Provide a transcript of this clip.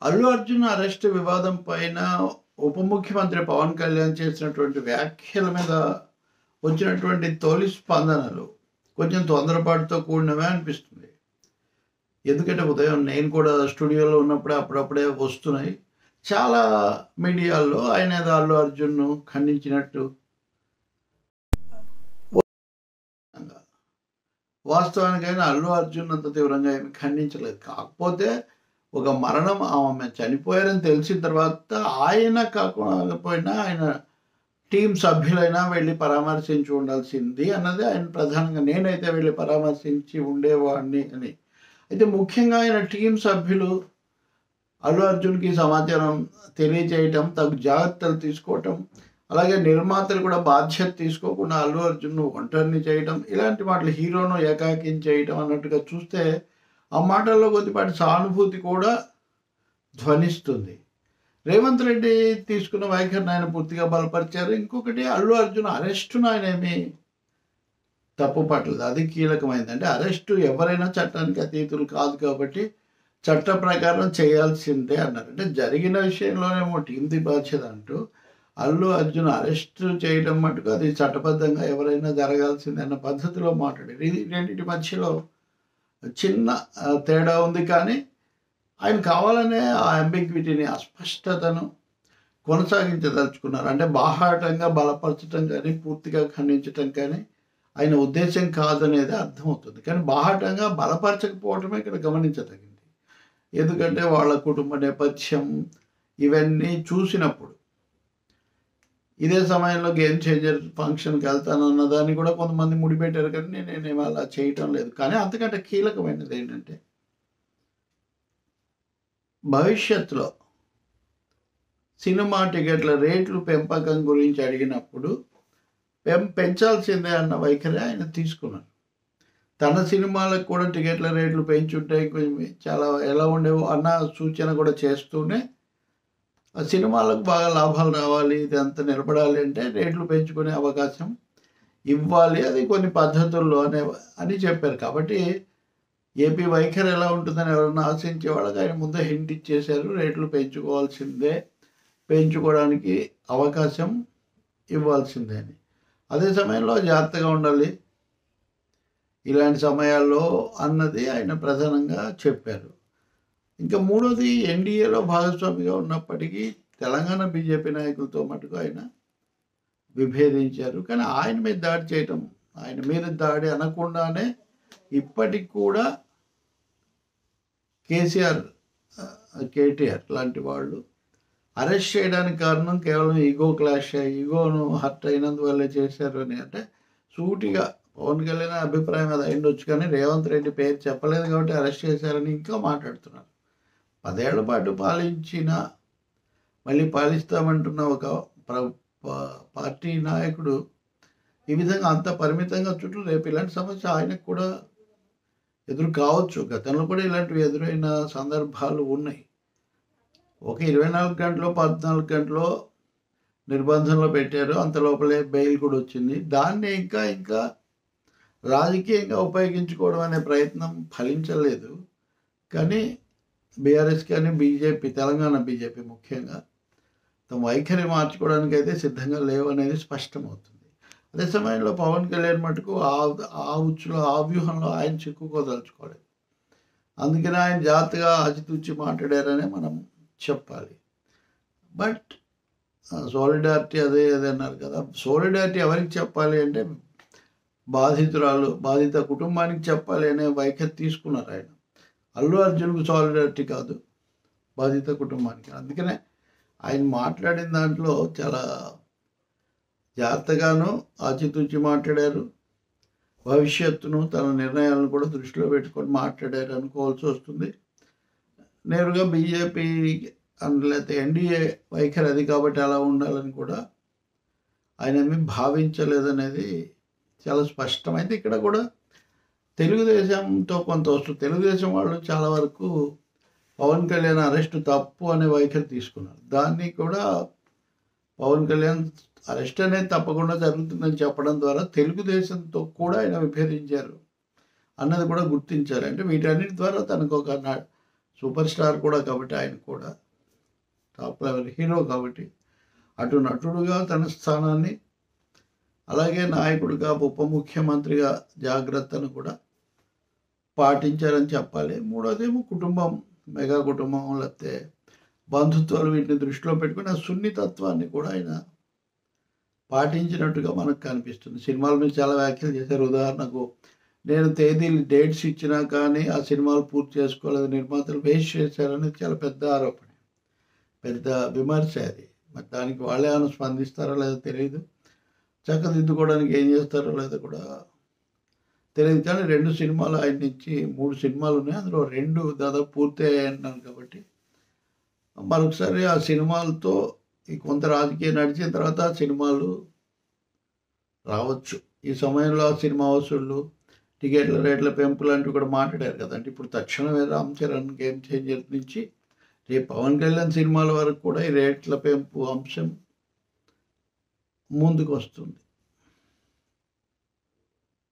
Allu Arjun arrest వివాదం పైన ఉప ముఖ్యమంత్రి పవన్ కళ్యాణ్ చేసినటువంటి వ్యాఖ్యల మీద వచ్చినటువంటి తొలి స్పందనలు కొంచెం తొందరపాటుతో కూడినవే అనిపిస్తుంది. ఎందుకంటే ఉదయం నేను కూడా స్టూడియోలో ఉన్నప్పుడే అప్పుడప్పుడే వస్తున్నాయి చాలా మీడియాల్లో ఆయన ఏదో అల్లు అర్జున్ను ఖండించినట్టు. వాస్తవానికైనా అల్లు అర్జున్ అంత తీవ్రంగా ఆయన ఖండించలేదు. కాకపోతే ఒక మరణం ఆమె చనిపోయారని తెలిసిన తర్వాత ఆయన కాకపోయినా ఆయన టీం సభ్యులైనా వెళ్ళి పరామర్శించి ఉండాల్సింది అన్నది ఆయన ప్రధానంగా. నేనైతే వెళ్ళి పరామర్శించి ఉండేవాడిని అని. అయితే ముఖ్యంగా ఆయన టీం సభ్యులు అల్లు అర్జున్కి సమాచారం తెలియజేయటం, తగు జాగ్రత్తలు తీసుకోవటం, అలాగే నిర్మాతలు కూడా బాధ్యత తీసుకోకుండా అల్లు అర్జున్ను ఒంటరిని చేయటం, ఇలాంటి మాటలు హీరోను ఏకాకించేయటం అన్నట్టుగా చూస్తే ఆ మాటల్లో కొద్దిపాటి సానుభూతి కూడా ధ్వనిస్తుంది. రేవంత్ రెడ్డి తీసుకున్న వైఖరిని ఆయన పూర్తిగా బలపరిచారు. ఇంకొకటి అల్లు అర్జున్ అరెస్టును ఆయన ఏమీ తప్పు పట్టలేదు. అది కీలకమైంది. అంటే అరెస్టు ఎవరైనా చట్టానికి అతీతులు కాదు కాబట్టి చట్ట ప్రకారం చేయాల్సిందే అన్నారు. అంటే జరిగిన విషయంలోనేమో టీంది బాధ్యత అంటూ అల్లు అర్జున్ అరెస్ట్ చేయడం మటుకు అది చట్టబద్ధంగా ఎవరైనా జరగాల్సిందే అన్న పద్ధతిలో మాట్లాడారు. ఇది రెండింటి మధ్యలో చిన్న తేడా ఉంది. కానీ ఆయన కావాలనే ఆ అంబిగ్విటీని, అస్పష్టతను కొనసాగించదలుచుకున్నారు. అంటే బాహాటంగా బలపరచడం కానీ పూర్తిగా ఖండించటం కానీ ఆయన ఉద్దేశం కాదనేది అర్థమవుతుంది. కానీ బాహాటంగా బలపరచకపోవటమే ఇక్కడ గమనించదగింది. ఎందుకంటే వాళ్ళ కుటుంబ నేపథ్యం ఇవన్నీ చూసినప్పుడు ఇదే సమయంలో గేమ్ చేంజర్ ఫంక్షన్కి వెళ్తానన్న దాన్ని కూడా కొంతమంది ముడిపెట్టారు. కానీ నేనేమి అలా చేయటం లేదు. కానీ అంతకంటే కీలకమైనది ఏంటంటే భవిష్యత్తులో సినిమా టికెట్ల రేట్లు పెంపకం గురించి అడిగినప్పుడు పెంచాల్సిందే అన్న వైఖరి ఆయన తీసుకున్నారు. తన సినిమాలకు కూడా టికెట్ల రేట్లు పెంచుంటాయి, కొంచెం చాలా ఎలా ఉండేవో అన్న సూచన కూడా చేస్తూనే ఆ సినిమాలకు బాగా లాభాలు రావాలి, ఇదంతా నిలబడాలి అంటే రేట్లు పెంచుకునే అవకాశం ఇవ్వాలి, అది కొన్ని పద్ధతుల్లో అని చెప్పారు. కాబట్టి ఏపీ వైఖరి ఎలా ఉంటుందని ఎవరన్నా ఆశించే వాళ్ళకి ఆయన ముందే హింట్ ఇచ్చేశారు. రేట్లు పెంచుకోవాల్సిందే, పెంచుకోవడానికి అవకాశం ఇవ్వాల్సిందే అని. అదే సమయంలో జాగ్రత్తగా ఉండాలి ఇలాంటి సమయాల్లో అన్నది ఆయన ప్రధానంగా చెప్పారు. ఇంకా మూడోది, ఎన్డీఏలో భాగస్వామిగా ఉన్నప్పటికీ తెలంగాణ బీజేపీ నాయకులతో మటుకు ఆయన విభేదించారు. కానీ ఆయన మీద దాడి చేయటం, ఆయన మీద దాడి అనకుండానే ఇప్పటికి కూడా కేటీఆర్ లాంటి వాళ్ళు అరెస్ట్ చేయడానికి కారణం కేవలం ఈగో క్లాష్, ఈగోను హర్ట్ అయినందువల్లే చేశారు అని. అంటే సూటిగా పవన్ కళ్యాణ్ అభిప్రాయం అది అయిండొచ్చు, కానీ రేవంత్ రెడ్డి పేరు చెప్పలేదు కాబట్టి అరెస్ట్ చేశారని ఇంకా మాట్లాడుతున్నారు. 10 ఏళ్ల పాటు పాలించిన, మళ్ళీ పాలిస్తామంటున్న ఒక పార్టీ నాయకుడు ఈ విధంగా అంత పరిమితంగా చుట్టూ రేపు ఇలాంటి సమస్య ఆయనకు కూడా ఎదురు కావచ్చు. గతంలో కూడా ఇలాంటివి ఎదురైన సందర్భాలు ఉన్నాయి. ఒక 24 గంటలో 14 గంటలో నిర్బంధంలో పెట్టారు, అంత లోపలే బెయిల్ కూడా వచ్చింది. దాన్ని ఇంకా రాజకీయంగా ఉపయోగించుకోవడం అనే ప్రయత్నం ఫలించలేదు. కానీ బీఆర్ఎస్ కానీ బీజేపీ, తెలంగాణ బీజేపీ ముఖ్యంగా తమ వైఖరి మార్చుకోవడానికి అయితే సిద్ధంగా లేవు అనేది స్పష్టమవుతుంది. అదే సమయంలో పవన్ కళ్యాణ్ మటుకు ఆ ఉచ్చులో, ఆ వ్యూహంలో ఆయన చిక్కుకోదలుచుకోలేదు. అందుకని ఆయన జాగ్రత్తగా ఆచితూచి మాట్లాడారనే మనం చెప్పాలి. బట్ సోలిడారిటీ అదే అన్నారు కదా, సోలిడారిటీ ఎవరికి చెప్పాలి అంటే బాధిత కుటుంబానికి చెప్పాలి అనే వైఖరి తీసుకున్నారు ఆయన. అల్లు అర్జున్కు సాలిడారిటీ కాదు, బాధిత కుటుంబానికి. అందుకనే ఆయన మాట్లాడిన దాంట్లో చాలా జాగ్రత్తగాను ఆచితూచి మాట్లాడారు. భవిష్యత్తును, తన నిర్ణయాలను కూడా దృష్టిలో పెట్టుకొని మాట్లాడారు అనుకోవాల్సి వస్తుంది. నేరుగా బీజేపీ లేకపోతే ఎన్డీఏ వైఖరి అది కాబట్టి అలా ఉండాలని కూడా ఆయన ఏమీ భావించలేదనేది చాలా స్పష్టమైంది. ఇక్కడ కూడా తెలుగుదేశంతో కొంత వస్తుంది. తెలుగుదేశం వాళ్ళు చాలా వరకు పవన్ కళ్యాణ్ అరెస్టు తప్పు అనే వైఖరి తీసుకున్నారు. దాన్ని కూడా పవన్ కళ్యాణ్ అరెస్ట్ అనేది తప్పకుండా జరుగుతుందని చెప్పడం ద్వారా తెలుగుదేశంతో కూడా ఆయన విభేదించారు అన్నది కూడా గుర్తించాలి. అంటే వీటన్నిటి ద్వారా తనకు ఒక సూపర్ స్టార్ కూడా కాబట్టి ఆయన కూడా టాప్ లెవెల్ హీరో కాబట్టి అటు నటుడుగా తన స్థానాన్ని, అలాగే నాయకుడిగా ఉప ముఖ్యమంత్రిగా జాగ్రత్తను కూడా పాటించారని చెప్పాలి. మూడోదేమో కుటుంబం, మెగా కుటుంబం, లేకపోతే బంధుత్వాలు, వీటిని దృష్టిలో పెట్టుకుని ఆ సున్నితత్వాన్ని కూడా ఆయన పాటించినట్టుగా మనకు కనిపిస్తుంది. సినిమాల మీద చాలా వ్యాఖ్యలు చేశారు. ఉదాహరణకు, నేను తేదీలు డేట్స్ ఇచ్చినా కానీ ఆ సినిమాలు పూర్తి చేసుకోలేదు, నిర్మాతలు వేస్ట్ చేశారని చాలా పెద్ద ఆరోపణ, పెద్ద విమర్శ అది. మరి దానికి వాళ్ళే ఏమైనా స్పందిస్తారో లేదో తెలియదు, చక్కదిద్దుకోవడానికి ఏం చేస్తారో లేదో కూడా తెలియదు. కానీ 2 సినిమాలు ఆయన నుంచి 3 సినిమాలు ఉన్నాయి, అందులో 2 దాదాపు పూర్తి అయ్యాయన్నారు కాబట్టి మరొకసారి ఆ సినిమాలతో ఈ కొంత రాజకీయం నడిచిన తర్వాత ఆ సినిమాలు రావచ్చు. ఈ సమయంలో ఆ సినిమా వసూళ్ళు, టికెట్ల రేట్ల పెంపు లాంటివి కూడా మాట్లాడారు కదండి. ఇప్పుడు తక్షణమే రామ్ చరణ్ గేమ్ చేంజర్ నుంచి రేపు పవన్ కళ్యాణ్ సినిమాల వరకు కూడా ఈ రేట్ల పెంపు అంశం ముందుకు వస్తుంది.